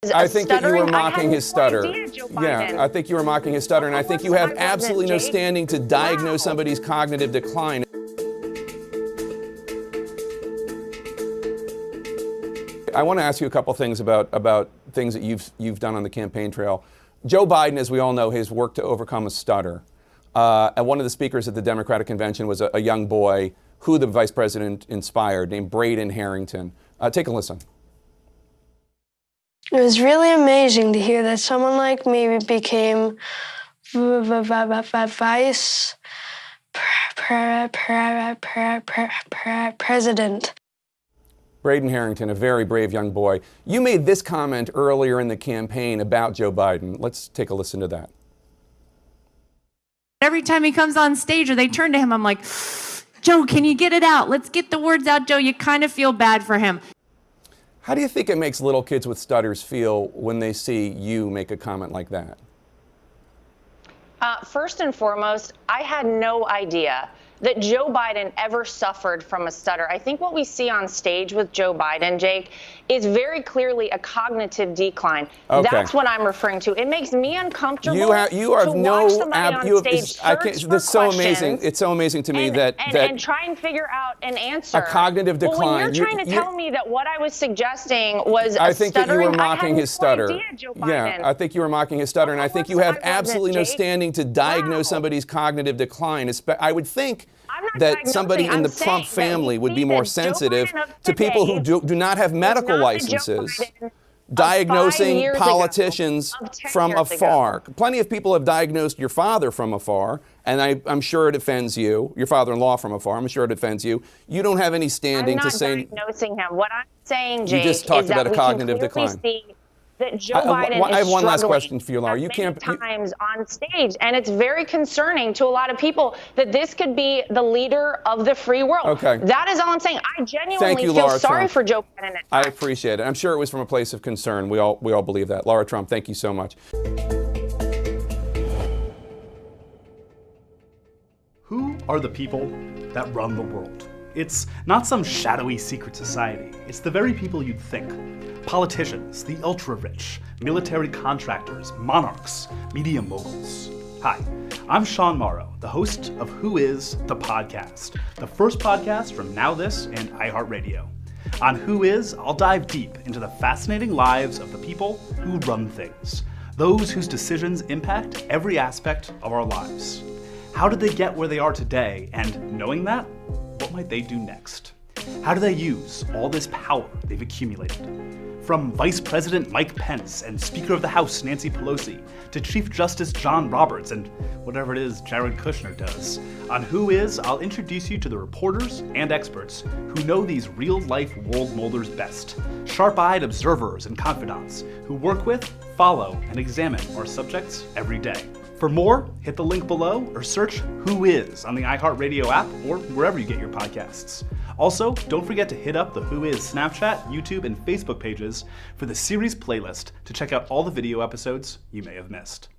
I think that you were mocking his stutter. Yeah, I think you were mocking his stutter, and I think you have absolutely no standing to diagnose somebody's cognitive decline. I want to ask you a couple things about things that you've done on the campaign trail. Joe Biden, as we all know, has worked to overcome a stutter. And one of the speakers at the Democratic Convention was a young boy who the vice president inspired, named Braden Harrington. Take a listen. It was really amazing to hear that someone like me became vice president. Braden Harrington, a very brave young boy. You made this comment earlier in the campaign about Joe Biden. Let's take a listen to that. Every time he comes on stage or they turn to him, I'm like, Joe, can you get it out? Let's get the words out, Joe. You kind of feel bad for him. How do you think it makes little kids with stutters feel when they see you make a comment like that? First and foremost, I had no idea that Joe Biden ever suffered from a stutter. I think what we see on stage with Joe Biden, Jake, is very clearly a cognitive decline. Okay. That's what I'm referring to. It makes me uncomfortable you have to watch somebody on stage this is so amazing. It's so amazing to me that try and figure out an answer. A cognitive decline. Well, when you're trying to tell me that what I was suggesting was I think that you were stuttering, mocking his stutter. idea, Joe Biden. Yeah, I think you were mocking his stutter, and I think you have absolutely no standing to diagnose somebody's cognitive decline. I would think that somebody in the Trump family would be more sensitive to people who do not have medical licenses diagnosing politicians from afar. Plenty of people have diagnosed your father from afar, and I'm sure it offends you. Your father-in-law from afar. I'm sure it offends you. You don't have any standing to say. I'm not diagnosing him. What I'm saying, Jake, you just talked is about that a cognitive we can clearly decline. See that Joe Biden I have one last struggling question for you, Lara. You can't times on stage, and it's very concerning to a lot of people that this could be the leader of the free world. Okay. That is all I'm saying. I genuinely feel Lara sorry Trump. for Joe Biden. I appreciate it. I'm sure it was from a place of concern. We all believe that. Lara Trump, thank you so much. Who are the people that run the world? It's not some shadowy secret society. It's the very people you'd think. Politicians, the ultra-rich, military contractors, monarchs, media moguls. Hi, I'm Sean Morrow, the host of Who Is the Podcast, the first podcast from Now This and iHeartRadio. On Who Is, I'll dive deep into the fascinating lives of the people who run things, those whose decisions impact every aspect of our lives. How did they get where they are today? And knowing that, what might they do next? How do they use all this power they've accumulated? From Vice President Mike Pence and Speaker of the House Nancy Pelosi to Chief Justice John Roberts and whatever it is Jared Kushner does. On Who Is, I'll introduce you to the reporters and experts who know these real-life world molders best. Sharp-eyed observers and confidants who work with, follow, and examine our subjects every day. For more, hit the link below or search Who Is on the iHeartRadio app or wherever you get your podcasts. Also, don't forget to hit up the Who Is Snapchat, YouTube, and Facebook pages for the series playlist to check out all the video episodes you may have missed.